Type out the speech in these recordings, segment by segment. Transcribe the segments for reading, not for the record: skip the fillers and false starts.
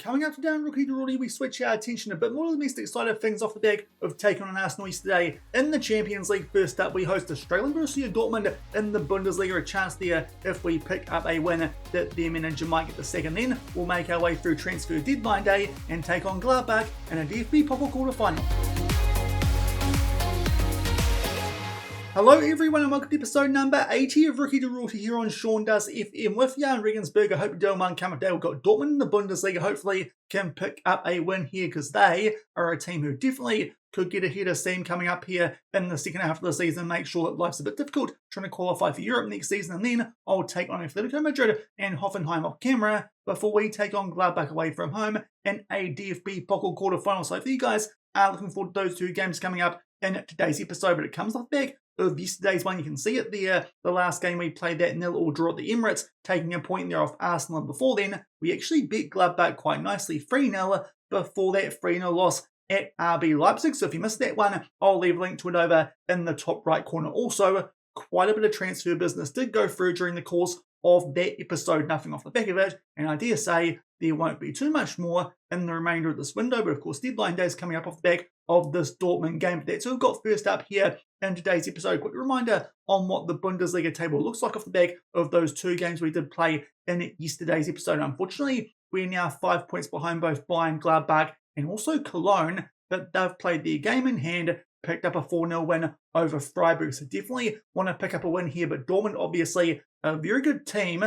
coming up today on Rookie to Rookie, we switch our attention a bit more to the domestic side of things off the back of taking on Arsenal yesterday in the Champions League. First up, we host Australian Borussia Dortmund in the Bundesliga. A chance there, if we pick up a win, that their manager might get the second. Then we'll make our way through transfer deadline day and take on Gladbach in a DFB-Pokal Quarter Finals. Hello everyone and welcome to episode number 80 of Rookie to Rookie here on Shaun Does FM with Jahn Regensburg. I hope you're doing well and coming today. We've got Dortmund in the Bundesliga, hopefully can pick up a win here because they are a team who definitely could get ahead of steam coming up here in the second half of the season, make sure that life's a bit difficult trying to qualify for Europe next season, and then I'll take on Atletico Madrid and Hoffenheim off camera before we take on Gladbach away from home in a DFB-Pokal Quarter Finals. So for you guys are looking forward to those two games coming up in today's episode, but it comes off the back of yesterday's one. You can see it there, the last game we played that 0-0 draw at the Emirates, taking a point there off Arsenal. And before then, we actually beat Gladbach quite nicely, 3-0, before that 3-0 loss at RB Leipzig. So if you missed that one, I'll leave a link to it over in the top right corner. Also, quite a bit of transfer business did go through during the course of that episode, nothing off the back of it, and I dare say there won't be too much more in the remainder of this window, but of course deadline day is coming up off the back of this Dortmund game. That's what we've got first up here in today's episode. Quick reminder on what the Bundesliga table looks like off the back of those two games we did play in yesterday's episode. Unfortunately, we're now 5 points behind both Bayern, Gladbach, and also Cologne, but they've played their game in hand, picked up a 4-0 win over Freiburg. So definitely want to pick up a win here, but Dortmund obviously a very good team,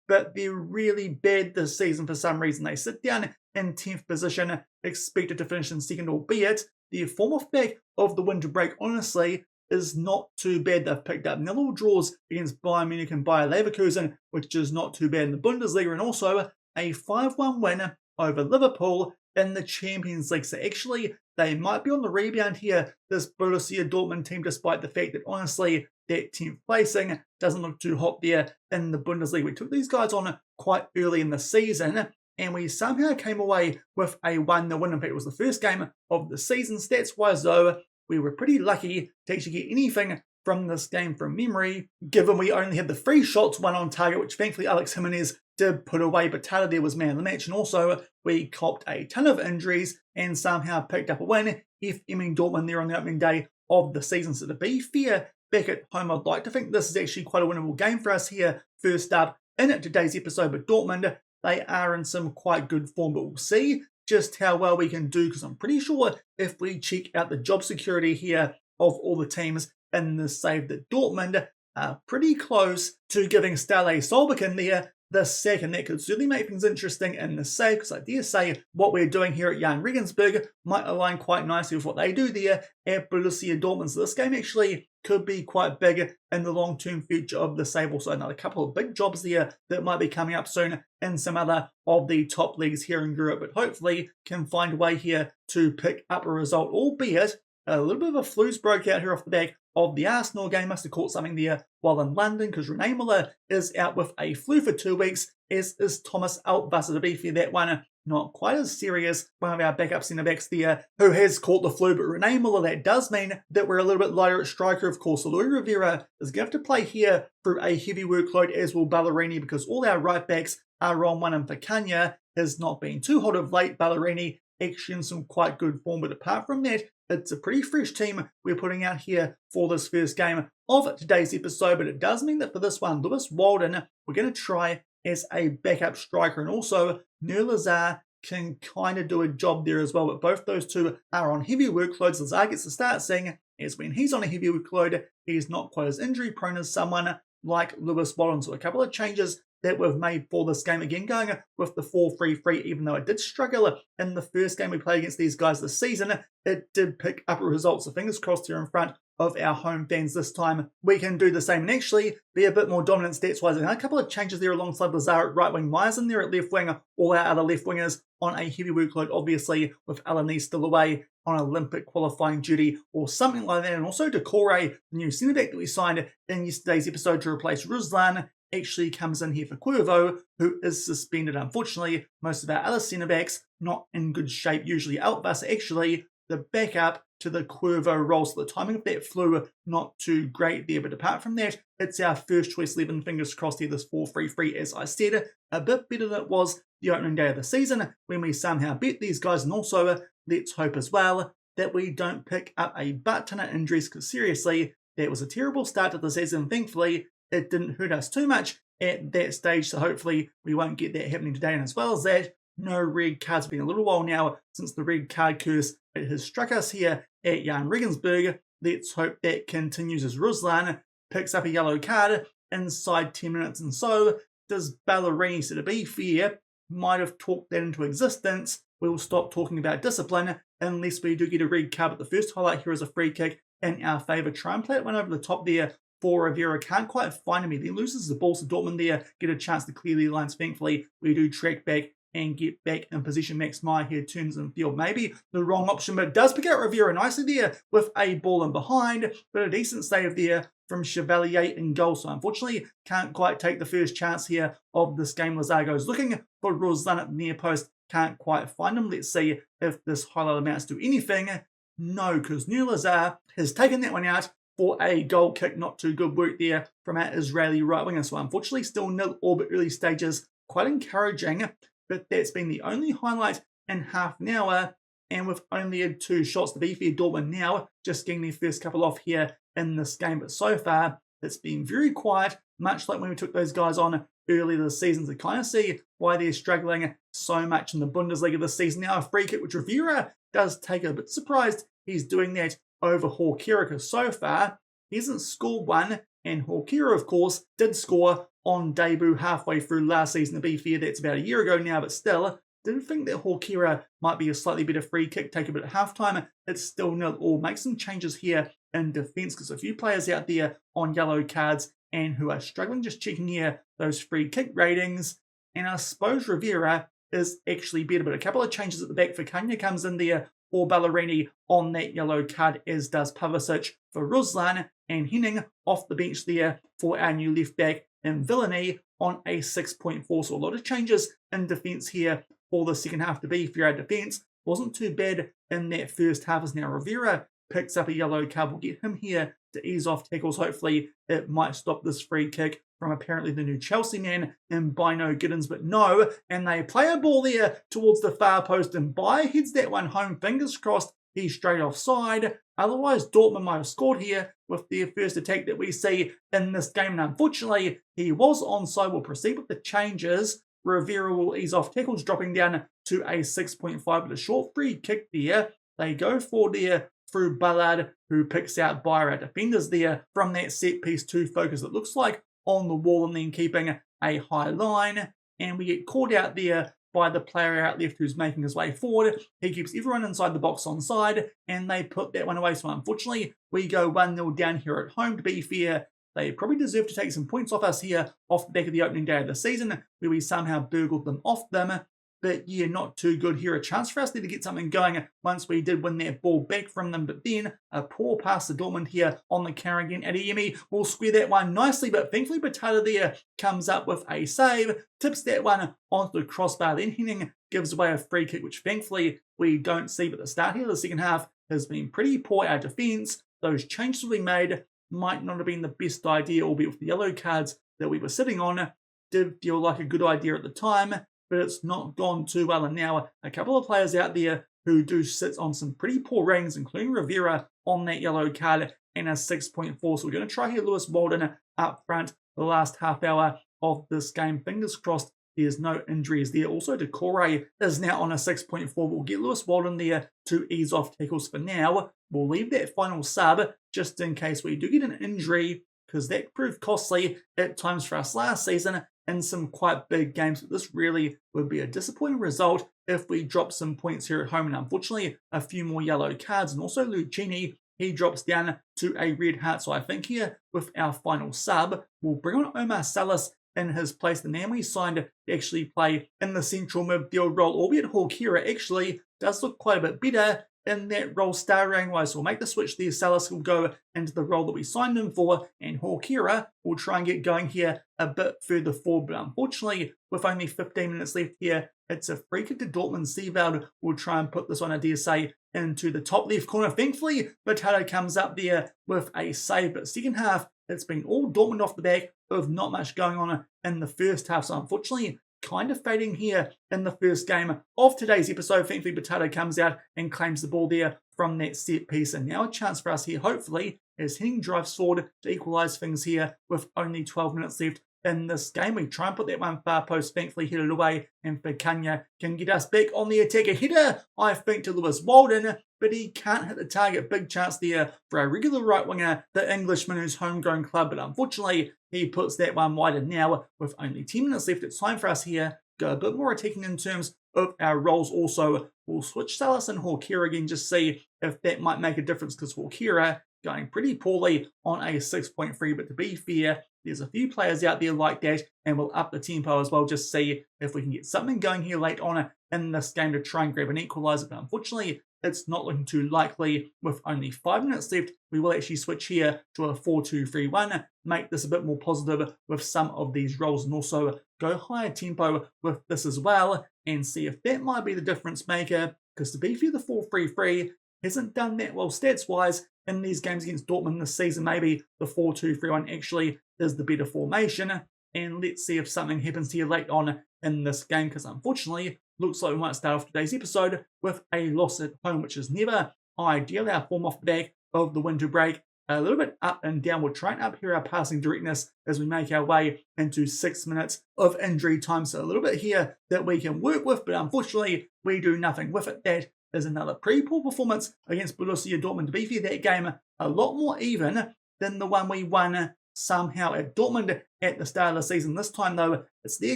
but they're really bad this season for some reason. They sit down in 10th position, expected to finish in second, albeit their form off back of the winter break, honestly, is not too bad. They've picked up 0 draws against Bayern Munich and Bayer Leverkusen, which is not too bad in the Bundesliga, and also a 5-1 win over Liverpool in the Champions League. So actually, they might be on the rebound here, this Borussia Dortmund team, despite the fact that, honestly, that 10th placing doesn't look too hot there in the Bundesliga. We took these guys on quite early in the season, and we somehow came away with a 1-0 win. In fact, it was the first game of the season. Stats-wise, though, we were pretty lucky to actually get anything from this game from memory, given we only had the 3 shots, 1 on target, which thankfully Alex Jimenez did put away, but Taylor there was man of the match, and also we copped a ton of injuries and somehow picked up a win, FMing Dortmund there on the opening day of the season. So to be fair, back at home, I'd like to think this is actually quite a winnable game for us here. First up in today's episode, but Dortmund, they are in some quite good form, but we'll see just how well we can do, because I'm pretty sure if we check out the job security here of all the teams in the save, that Dortmund are pretty close to giving Stale Solbakken there the second. That could certainly make things interesting in the save, because I dare say what we're doing here at Jahn Regensburg might align quite nicely with what they do there at Borussia Dortmund. So this game actually could be quite big in the long-term future of the save. Also another couple of big jobs there that might be coming up soon in some other of the top leagues here in Europe, but hopefully can find a way here to pick up a result, albeit a little bit of a flus broke out here off the back of the Arsenal game. Must have caught something there while in London, because Rene Miller is out with a flu for 2 weeks, as is Thomas Altwasser. To be fair, that one not quite as serious. One of our backup centre-backs there who has caught the flu, but Rene Miller, that does mean that we're a little bit lighter at striker. Of course, Aloy Rivera is going to have to play here through a heavy workload, as will Ballerini, because all our right-backs are on one, and Fakanya has not been too hot of late. Ballerini actually in some quite good form, but apart from that, it's a pretty fresh team we're putting out here for this first game of today's episode, but it does mean that for this one, Lewis Walden, we're going to try as a backup striker, and also Nur Lazar can kind of do a job there as well, but both those two are on heavy workloads. Lazar gets to start seeing, as when he's on a heavy workload, he's not quite as injury prone as someone like Lewis Walden. So a couple of changes that we've made for this game. Again, going with the 4-3-3, even though it did struggle in the first game we played against these guys this season, it did pick up a result. So fingers crossed here in front of our home fans this time we can do the same and actually be a bit more dominant stats-wise. And a couple of changes there alongside Lazar at right wing, Myers in there at left wing, all our other left wingers on a heavy workload, obviously with Alanis still away on Olympic qualifying duty or something like that. And also Decore, the new centre-back that we signed in yesterday's episode to replace Ruslan, actually comes in here for Cuervo, who is suspended. Unfortunately, most of our other centre-backs not in good shape. Usually Altwasser actually the backup to the Cuervo role. So the timing of that flew not too great there. But apart from that, it's our first choice 11. Fingers crossed here, this 4-3-3, as I said, a bit better than it was the opening day of the season when we somehow beat these guys, and also let's hope as well that we don't pick up a butt ton of injuries, because seriously, that was a terrible start to the season. Thankfully, it didn't hurt us too much at that stage, so hopefully we won't get that happening today. And as well as that, no red cards. It's been a little while now since the red card curse it has struck us here at Jahn Regensburg. Let's hope that continues as Ruslan picks up a yellow card inside 10 minutes. And so does Ballerini. So to be fair, might have talked that into existence. We'll stop talking about discipline unless we do get a red card. But the first highlight here is a free kick in our favour. Try and play it one over the top there for Rivera. Can't quite find him. He then loses the ball, so Dortmund there get a chance to clear the lines. Thankfully, we do track back and get back in position. Max Meyer here turns in field. Maybe the wrong option, but does pick out Rivera nicely there with a ball in behind. But a decent save there from Chevalier in goal. So unfortunately, can't quite take the first chance here of this game. Lazargo's looking for Ruslan at the near post. Can't quite find him. Let's see if this highlight amounts to anything. No, because New Lazar has taken that one out for a goal kick. Not too good work there from our Israeli right winger. So unfortunately, still nil all but early stages. Quite encouraging, but that's been the only highlight in half an hour. And we've only had 2 shots. To be fair, Dortmund now just getting their first couple off here in this game. But so far, it's been very quiet, much like when we took those guys on earlier this season. To kind of see why they're struggling so much in the Bundesliga this season. Now a free kick, which Rivera does take. A bit surprised he's doing that over Hawkera, because so far he hasn't scored one. And Hawkera, of course, did score on debut halfway through last season. To be fair, that's about a year ago now, but still, didn't think that Hawkera might be a slightly better free kick taker, but at halftime, it's still nil all. Make some changes here in defence, because a few players out there on yellow cards and who are struggling. Just checking here those free kick ratings, and I suppose Rivera is actually better, but a couple of changes at the back. For Kanya comes in there for Ballerini on that yellow card, as does Pavicic for Ruslan, and Henning off the bench there for our new left back in Villainy on a 6.4. So a lot of changes in defence here for the second half. To be fair, our defence wasn't too bad in that first half, as now Rivera picks up a yellow card. We'll get him here to ease off tackles. Hopefully it might stop this free kick from apparently the new Chelsea man in Bino Giddens, but no. And they play a ball there towards the far post, and Bayer heads that one home. Fingers crossed he's straight offside. Otherwise, Dortmund might have scored here with their first attack that we see in this game. And unfortunately, he was onside. We'll proceed with the changes. Rivera will ease off tackles, dropping down to a 6.5, but a short free kick there. They go for there through Ballard, who picks out Bayer. Our defenders there from that set piece to focus, it looks like, on the wall, and then keeping a high line. And we get caught out there by the player out left who's making his way forward. He keeps everyone inside the box onside, and they put that one away. So unfortunately, we go 1-0 down here at home. To be fair, they probably deserve to take some points off us here off the back of the opening day of the season, where we somehow burgled them off them. But yeah, not too good here. A chance for us there to get something going once we did win that ball back from them. But then a poor pass to Dortmund here on the counter again. Adeyemi will square that one nicely, but thankfully Batata there comes up with a save, tips that one onto the crossbar. Then Henning gives away a free kick, which thankfully we don't see. But the start here of the second half has been pretty poor. Our defence, those changes we made might not have been the best idea, albeit with the yellow cards that we were sitting on, did feel like a good idea at the time, but it's not gone too well. And now a couple of players out there who do sit on some pretty poor ratings, including Rivera on that yellow card and a 6.4. So we're going to try here Lewis Walden up front the last half hour of this game. Fingers crossed there's no injuries there. Also, Decore is now on a 6.4. We'll get Lewis Walden there to ease off tackles for now. We'll leave that final sub just in case we do get an injury, because that proved costly at times for us last season in some quite big games. But this really would be a disappointing result if we drop some points here at home. And unfortunately, a few more yellow cards. And also Lucchini, he drops down to a red heart. So I think here with our final sub, we'll bring on Omar Salas in his place. The man we signed to actually play in the central midfield role, albeit Hawkera actually does look quite a bit better in that role starring wise. So we'll make the switch there. Salas will go into the role that we signed him for, and Hawkera will try and get going here a bit further forward. But unfortunately, with only 15 minutes left here, it's a free kick to Dortmund. Seeveld will try and put this one, I dare say, into the top left corner. Thankfully, Batata comes up there with a save. But second half, it's been all Dortmund off the back of not much going on in the first half. So unfortunately, kind of fading here in the first game of today's episode. Thankfully, Potato comes out and claims the ball there from that set piece. And now a chance for us here, hopefully, as Henning drives forward to equalise things here with only 12 minutes left in this game. We try and put that one far post, thankfully headed away, and Fakanya can get us back on the attack. A header, I think, to Lewis Walden, but he can't hit the target. Big chance there for our regular right winger, the Englishman who's homegrown club, but unfortunately he puts that one wider now with only 10 minutes left. It's time for us here go a bit more attacking in terms of our roles. Also, we'll switch Salas and Hawkera again, just see if that might make a difference, because Hawkera going pretty poorly on a 6.3, but to be fair, there's a few players out there like that, and we'll up the tempo as well, just see if we can get something going here late on in this game to try and grab an equaliser. But unfortunately, it's not looking too likely. With only 5 minutes left, we will actually switch here to a 4-2-3-1, make this a bit more positive with some of these roles, and also go higher tempo with this as well, and see if that might be the difference maker, because to be fair, the 4-3-3 hasn't done that well stats-wise in these games against Dortmund this season. Maybe the 4-2-3-1 actually is the better formation, and let's see if something happens here late on in this game, because unfortunately, looks like we might start off today's episode with a loss at home, which is never ideal. Our form off the back of the winter break, a little bit up and down. We'll try and up here our passing directness as we make our way into 6 minutes of injury time. So a little bit here that we can work with, but unfortunately, we do nothing with it. That is another pretty poor performance against Borussia Dortmund. To be fair, that game a lot more even than the one we won somehow at Dortmund at the start of the season. This time, though, it's their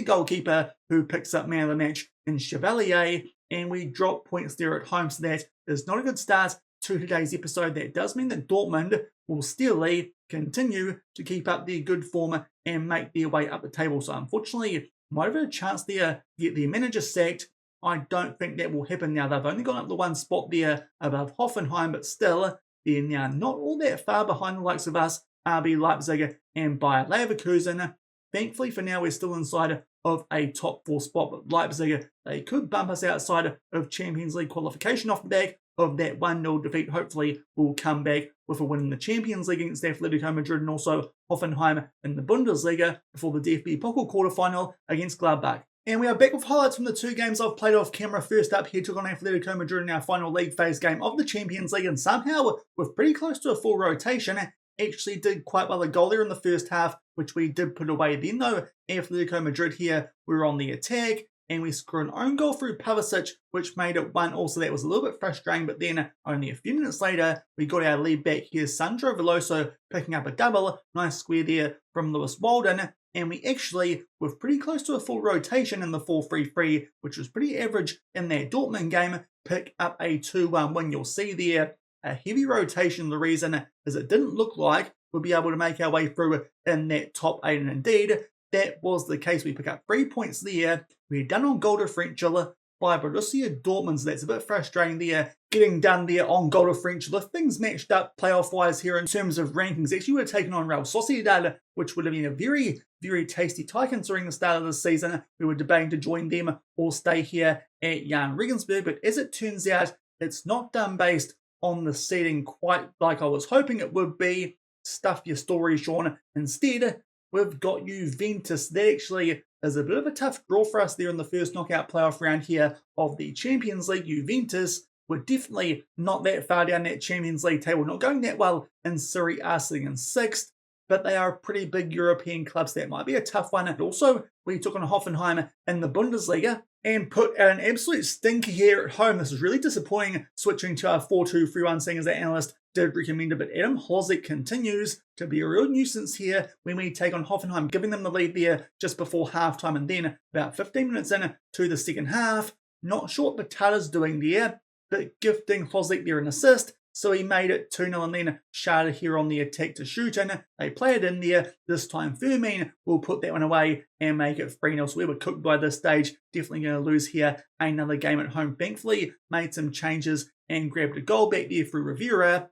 goalkeeper who picks up man of the match in Chevalier, and we drop points there at home. So that is not a good start to today's episode. That does mean that Dortmund will still continue to keep up their good form and make their way up the table. So unfortunately, might have had a chance there to get their manager sacked. I don't think that will happen now. They've only gone up the one spot there above Hoffenheim, but still, they're now not all that far behind the likes of us, RB Leipzig and Bayer Leverkusen. Thankfully for now, we're still inside of a top 4 spot, but Leipzig, they could bump us outside of Champions League qualification off the back of that 1-0 defeat. Hopefully we'll come back with a win in the Champions League against Atletico Madrid, and also Hoffenheim in the Bundesliga before the DFB-Pokal Quarter Final against Gladbach. And we are back with highlights from the 2 games I've played off camera. First up here, took on Atletico Madrid in our final league phase game of the Champions League, and somehow, with pretty close to a full rotation, actually did quite well. A goal there in the first half, which we did put away. Then though, Atletico Madrid here, we were on the attack, and we scored an own goal through Pavicic, which made it 1. Also, that was a little bit frustrating, but then only a few minutes later, we got our lead back here. Sandro Veloso picking up a double. Nice square there from Lewis Walden. And we actually, with pretty close to a full rotation in the 4-3-3, which was pretty average in that Dortmund game, pick up a 2-1 win. You'll see there a heavy rotation. The reason is it didn't look like we'd be able to make our way through in that top 8, and indeed, that was the case. We pick up 3 points there. We're done on goal differential by Borussia Dortmund, so that's a bit frustrating there, getting done there on goal differential. If things matched up playoff-wise here in terms of rankings, actually would have taken on Real Sociedad, which would have been a very, very tasty tie considering the start of the season. We were debating to join them or stay here at Jahn Regensburg, but as it turns out, it's not done based on the seeding quite like I was hoping it would be. Stuff your story, Shaun. Instead, we've got Juventus. That actually is a bit of a tough draw for us there in the first knockout playoff round here of the Champions League. Juventus were definitely not that far down that Champions League table, not going that well in Serie A, sitting in 6th, but they are a pretty big European club, so that might be a tough one. And also, we took on Hoffenheim in the Bundesliga and put out an absolute stinker here at home. This is really disappointing, switching to our 4-2-3-1, seeing as the analyst did recommend it, but Adam Hložek continues to be a real nuisance here when we take on Hoffenheim, giving them the lead there just before halftime, and then about 15 minutes in to the second half, not sure what Batata's doing there, but gifting Hložek there an assist, so he made it 2-0, and then Shaun here on the attack to shoot in. They play it in there. This time Fermin will put that one away and make it 3-0. So we were cooked by this stage. Definitely going to lose here another game at home. Thankfully, made some changes and grabbed a goal back there through Rivera.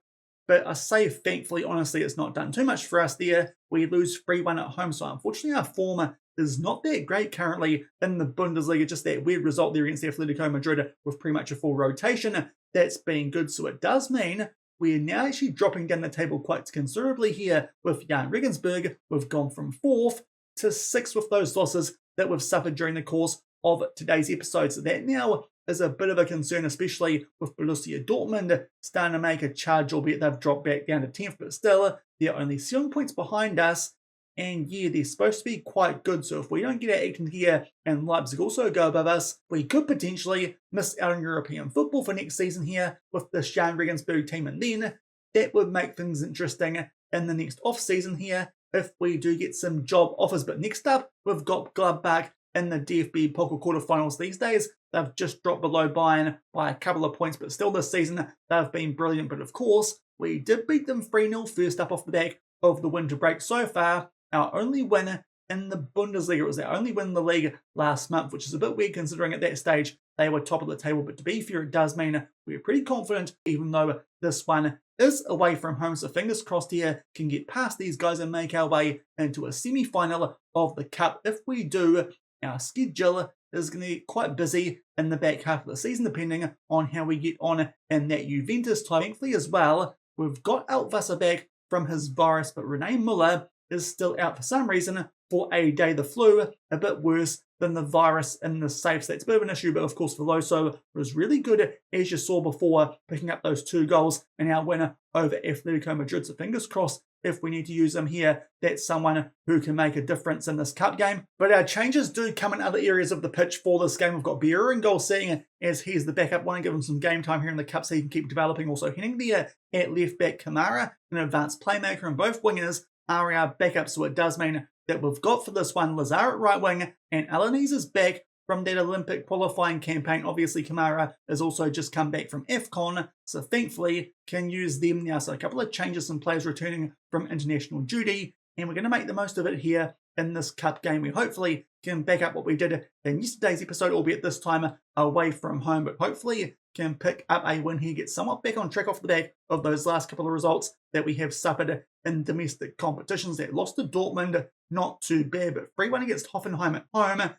But I say thankfully, honestly, it's not done too much for us there. We lose 3-1 at home. So unfortunately, our form is not that great currently in the Bundesliga. Just that weird result there against Atletico Madrid with pretty much a full rotation. That's been good. So it does mean we're now actually dropping down the table quite considerably here with Jahn Regensburg. We've gone from 4th to 6 with those losses that we've suffered during the course of today's episode. So that now is a bit of a concern, especially with Borussia Dortmund starting to make a charge, albeit they've dropped back down to 10th, but still, they're only 7 points behind us. And yeah, they're supposed to be quite good, so if we don't get our act in here and Leipzig also go above us, we could potentially miss out on European football for next season here with the Jahn Regensburg team, and then that would make things interesting in the next off-season here if we do get some job offers. But next up, we've got Gladbach in the DFB-Pokal Quarter Finals these days. They've just dropped below Bayern by a couple of points, but still this season they've been brilliant. But of course, we did beat them 3-0 first up off the back of the winter break so far. Our only win in the Bundesliga. It was our only win in the league last month, which is a bit weird considering at that stage they were top of the table. But to be fair, it does mean we're pretty confident, even though this one is away from home. So fingers crossed here can get past these guys and make our way into a semi-final of the Cup. If we do, our schedule is going to get quite busy in the back half of the season, depending on how we get on in that Juventus tie. Thankfully as well, we've got Altwasser back from his virus, but Rene Müller is still out for some reason for a day. The flu, a bit worse than the virus in the safe. So that's a bit of an issue, but of course Veloso was really good, as you saw before, picking up those 2 goals in our winner over Atletico Madrid. So fingers crossed, if we need to use him here, that's someone who can make a difference in this cup game. But our changes do come in other areas of the pitch for this game. We've got Beer in goal, seeing as he's the backup. Want to give him some game time here in the cup so he can keep developing. Also hitting there at left back, Kamara, an advanced playmaker, and both wingers are our backups. So it does mean that we've got for this one Lazar at right wing, and Alanis is back from that Olympic qualifying campaign. Obviously, Kamara has also just come back from AFCON, so thankfully can use them now. So a couple of changes, some players returning from international duty, and we're going to make the most of it here in this cup game. We hopefully can back up what we did in yesterday's episode, albeit this time away from home, but hopefully can pick up a win here, get somewhat back on track off the back of those last couple of results that we have suffered in domestic competitions. That lost to Dortmund, not too bad, but 3-1 against Hoffenheim at home,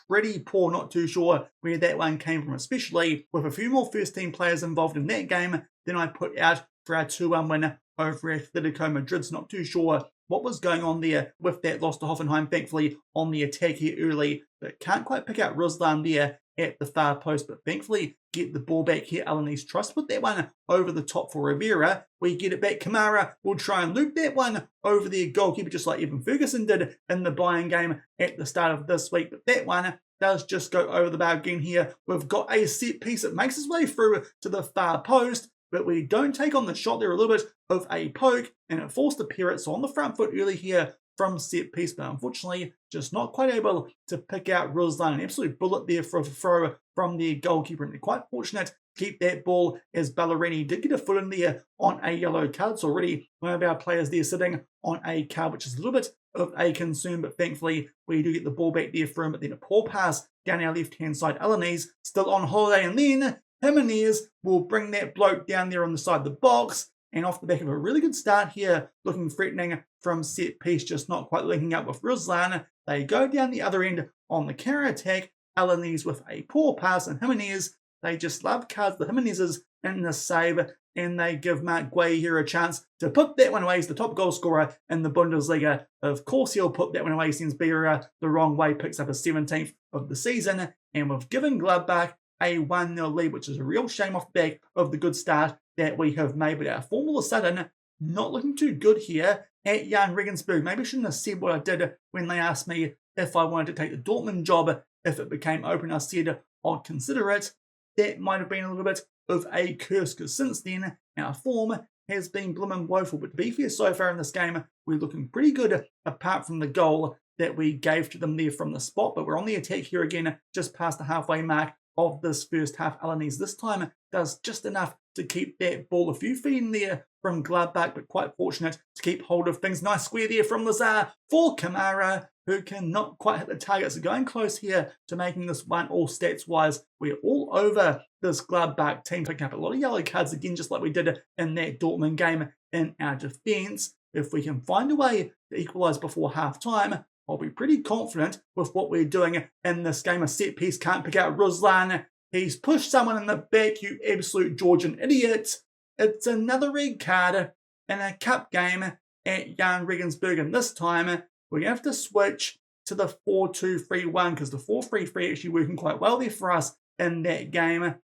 pretty poor. Not too sure where that one came from, especially with a few more first-team players involved in that game than I put out for our 2-1 win over Atletico Madrid. Not too sure what was going on there with that loss to Hoffenheim. Thankfully on the attack here early, but can't quite pick out Ruslan there at the far post, but thankfully get the ball back here. Alanis tries to put that one over the top for Rivera. We get it back. Kamara will try and loop that one over the goalkeeper, just like Evan Ferguson did in the Bayern game at the start of this week. But that one does just go over the bar again here. We've got a set piece that makes its way through to the far post, but we don't take on the shot there. A little bit of a poke, and it forced a Perret. So on the front foot early here from set piece, but unfortunately just not quite able to pick out Ruslan. An absolute bullet there for a throw from the goalkeeper, and they're quite fortunate to keep that ball, as Ballerini did get a foot in there on a yellow card. So already one of our players there sitting on a card, which is a little bit of a concern, but thankfully we do get the ball back there for him. But then a poor pass down our left hand side. Alanis still on holiday, and then Jimenez will bring that bloke down there on the side of the box, and off the back of a really good start here, looking threatening from set piece, just not quite linking up with Ruslan. They go down the other end on the counter attack. Alanis with a poor pass, and Jimenez, they just love cards the Jimenezes in the save, and they give Mark Guay here a chance to put that one away. He's the top goal scorer in the Bundesliga. Of course he'll put that one away, since Beera the wrong way picks up his 17th of the season, and we've given Gladbach a 1-0 lead, which is a real shame off the back of the good start that we have made. But our form all of a sudden not looking too good here at Jahn Regensburg. Maybe I shouldn't have said what I did when they asked me if I wanted to take the Dortmund job if it became open. I said I'd consider it. That might have been a little bit of a curse, because since then our form has been blooming woeful. But to be fair, so far in this game we're looking pretty good, apart from the goal that we gave to them there from the spot. But we're on the attack here again, just past the halfway mark of this first half. Alanis this time does just enough to keep that ball a few feet in there from Gladbach, but quite fortunate to keep hold of things. Nice square there from Lazar for Kamara, who cannot quite hit the target. So going close here to making this one all stats wise. We're all over this Gladbach team, picking up a lot of yellow cards again, just like we did in that Dortmund game in our defence. If we can find a way to equalise before half time, I'll be pretty confident with what we're doing in this game. A set piece can't pick out Ruslan. He's pushed someone in the back, you absolute Georgian idiot. It's another red card in a cup game at Jahn Regensburg, and this time we're going to have to switch to the 4-2-3-1, because the 4-3-3 actually working quite well there for us in that game.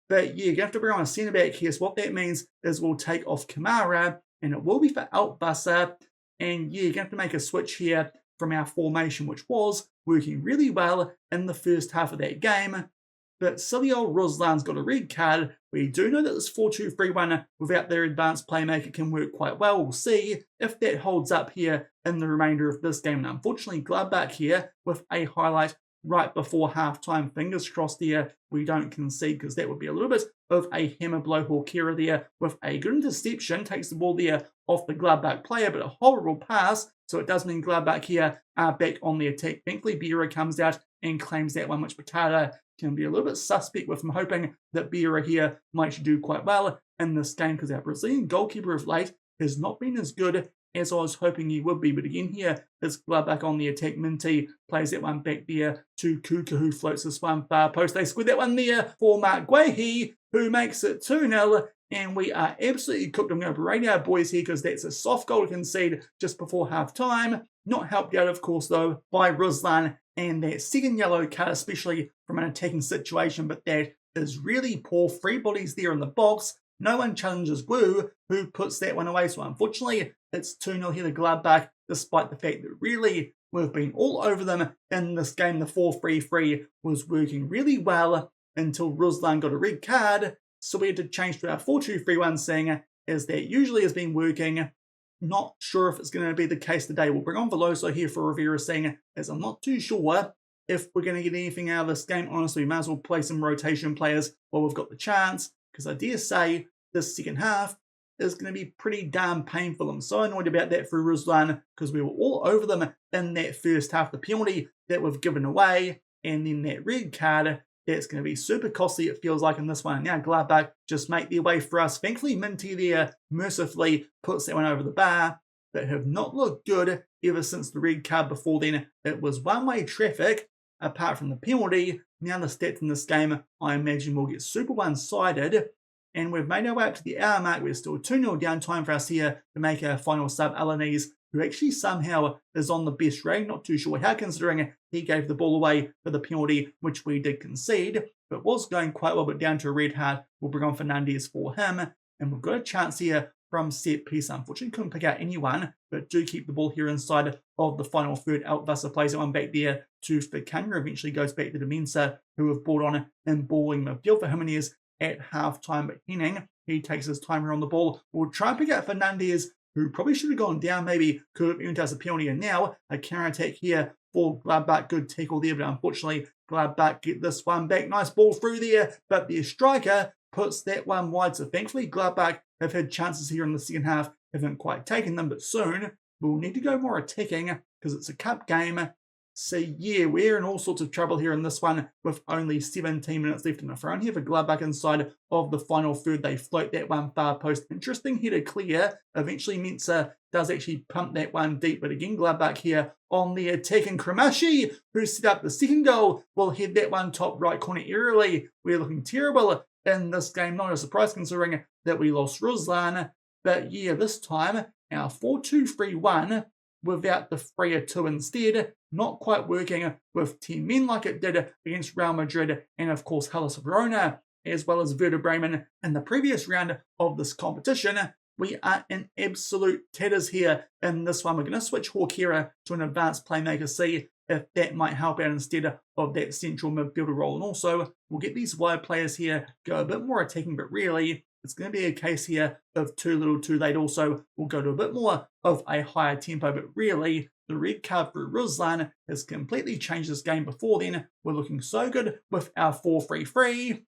But yeah, you have to bring on a centre back here. So what that means is we'll take off Kamara, and it will be for Altbusser. And yeah, you're going to have to make a switch here from our formation, which was working really well in the first half of that game. But silly old Ruslan's got a red card. We do know that this 4-2-3-1 without their advanced playmaker can work quite well. We'll see if that holds up here in the remainder of this game. And unfortunately, Gladbach here with a highlight right before half-time. Fingers crossed there we don't concede, because that would be a little bit of a hammer blow. Hawkera there with a good interception. Takes the ball there off the Gladbach player, but a horrible pass. So it does mean Gladbach here are back on the attack. Thankfully, Biera comes out and claims that one, which Patata can be a little bit suspect with. I'm hoping that Biera here might do quite well in this game, because our Brazilian goalkeeper of late has not been as good as I was hoping he would be. But again here is Gladbach on the attack. Minty plays that one back there to Kuka, who floats this one far post. They squid that one there for Mark Guehi, who makes it 2-0. And we are absolutely cooked. I'm going to berate our boys here, because that's a soft goal to concede just before half-time. Not helped out, of course, though, by Ruslan and that second yellow card, especially from an attacking situation. But that is really poor. 3 bodies there in the box. No one challenges Wu, who puts that one away. So unfortunately, it's 2-0 here to Gladbach, despite the fact that really we've been all over them in this game. The 4-3-3 was working really well until Ruslan got a red card. So we had to change to our 4-2-3-1, saying as that usually has been working. Not sure if it's going to be the case today. We'll bring on Veloso here for Rivera, saying as I'm not too sure if we're going to get anything out of this game. Honestly, we might as well play some rotation players while we've got the chance, because I dare say this second half is going to be pretty damn painful. I'm so annoyed about that for Ruslan, because we were all over them in that first half. The penalty that we've given away, and then that red card, that's going to be super costly, it feels like, in this one. Now Gladbach just make their way for us. Thankfully, Minty there mercifully puts that one over the bar, but have not looked good ever since the red card before then. It was one-way traffic, apart from the penalty. Now the stats in this game, I imagine, will get super one-sided. And we've made our way up to the hour mark. We're still 2-0 down. Time for us here to make our final sub, Alanis, who actually somehow is on the best rating. Not too sure how, considering he gave the ball away for the penalty, which we did concede, but was going quite well. But down to a red heart, we'll bring on Fernandez for him. And we've got a chance here from set piece. Unfortunately, couldn't pick out anyone, but do keep the ball here inside of the final third. Altvasser plays that one back there to Fikanya. Eventually goes back to Demensa, who have brought on in balling midfield for Jimenez at half-time. But Henning, he takes his time here on the ball. We'll try and pick out Fernandez, who probably should have gone down, maybe could have earned us a penalty. And now a counter-attack here for Gladbach. Good tackle there, but unfortunately Gladbach get this one back. Nice ball through there, but their striker puts that one wide. So thankfully Gladbach have had chances here in the second half, haven't quite taken them, but soon we'll need to go more attacking, because it's a cup game. So yeah, we're in all sorts of trouble here in this one with only 17 minutes left in the front here for Gladbach inside of the final third. They float that one far post. Interesting header clear. Eventually Mensah does actually pump that one deep, but again Gladbach here on the attack, and Kramashi, who set up the second goal, will head that one top right corner aerially. We're looking terrible in this game. Not a surprise considering that we lost Ruslan. But yeah, this time our 4-2-3-1 without the 3-2 instead, not quite working with 10 men like it did against Real Madrid and of course Hellas Verona, as well as Werder Bremen in the previous round of this competition. We are in absolute tatters here in this one. We're going to switch Hawkera to an advanced playmaker, see if that might help out instead of that central midfielder role. And also, we'll get these wide players here go a bit more attacking, but really, it's going to be a case here of too little too late. Also, we'll go to a bit more of a higher tempo, but really, the red card for Ruslan has completely changed this game. Before then, we're looking so good with our 4-3-3.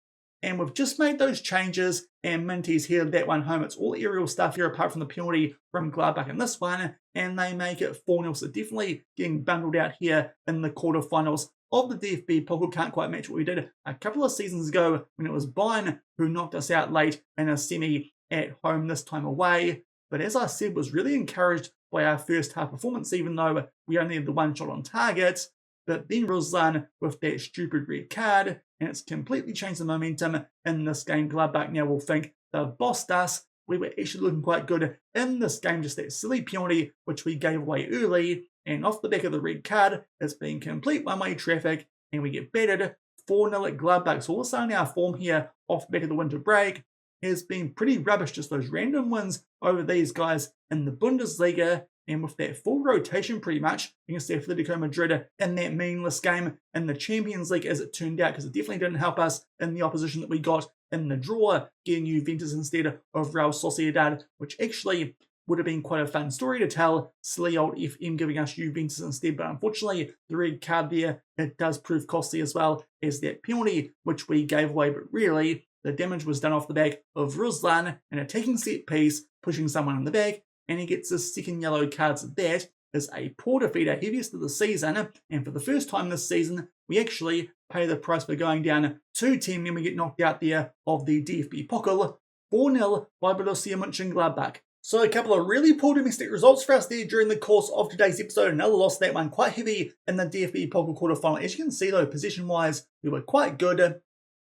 And we've just made those changes, and Minty's headed that one home. It's all aerial stuff here, apart from the penalty from Gladbach in this one, and they make it 4-0. So definitely getting bundled out here in the quarterfinals of the DFB-Pokal. Can't quite match what we did a couple of seasons ago when it was Bayern who knocked us out late in a semi at home, this time away. But as I said, was really encouraged by our first half performance, even though we only had the one shot on target. But then Ruslan with that stupid red card, and it's completely changed the momentum in this game. Gladbach now will think they've bossed us. We were actually looking quite good in this game, just that silly penalty which we gave away early, and off the back of the red card, it's been complete one-way traffic, and we get battered 4-0 at Gladbach. So all of a sudden our form here off the back of the winter break has been pretty rubbish, just those random wins over these guys in the Bundesliga, and with that full rotation pretty much against Atletico Madrid in that meaningless game in the Champions League as it turned out, because it definitely didn't help us in the opposition that we got in the draw, getting Juventus instead of Real Sociedad, which actually would have been quite a fun story to tell. Silly old FM giving us Juventus instead, but unfortunately the red card there, it does prove costly as well as that penalty which we gave away, but really the damage was done off the back of Ruslan, an attacking set piece, pushing someone in the back, and he gets his second yellow card. So that is a poor defeat, our heaviest of the season, and for the first time this season, we actually pay the price for going down 2-10 when we get knocked out there of the DFB-Pokal 4-0 by Borussia Mönchengladbach. So a couple of really poor domestic results for us there during the course of today's episode. Another loss, that one quite heavy in the DFB-Pokal Quarter Final. As you can see though, position-wise, we were quite good.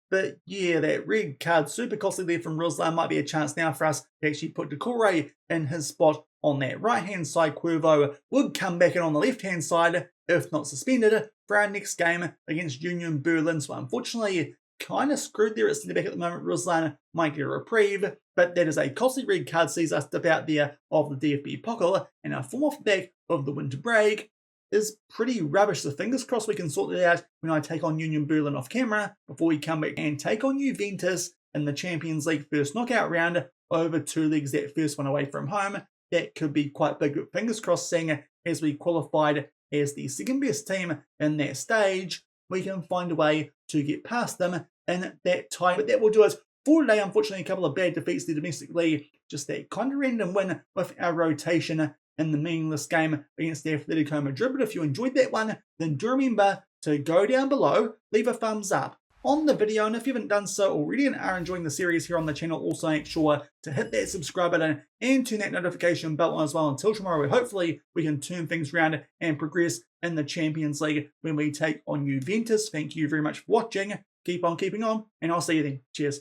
But yeah, that red card, super costly there from Ruslan, might be a chance now for us to actually put Decore in his spot on that right-hand side. Cuervo would come back in on the left-hand side, if not suspended, for our next game against Union Berlin. So unfortunately, kind of screwed there at centre back at the moment. Ruslan might get a reprieve, but that is a costly red card, sees us dip out there of the DFB-Pokal, and our form off the back of the winter break is pretty rubbish. So fingers crossed we can sort that out when I take on Union Berlin off camera before we come back and take on Juventus in the Champions League first knockout round over 2 legs, that first one away from home. That could be quite big, but fingers crossed, seeing as we qualified as the second best team in that stage, we can find a way to get past them in that time. But that will do us for today. Unfortunately, a couple of bad defeats there domestically, just that kind of random win with our rotation in the meaningless game against the Atletico Madrid. But if you enjoyed that one, then do remember to go down below, leave a thumbs up on the video, and if you haven't done so already and are enjoying the series here on the channel, also make sure to hit that subscribe button and turn that notification bell on as well. Until tomorrow, where hopefully we can turn things around and progress in the Champions League when we take on Juventus. Thank you very much for watching. Keep on keeping on, and I'll see you then. Cheers.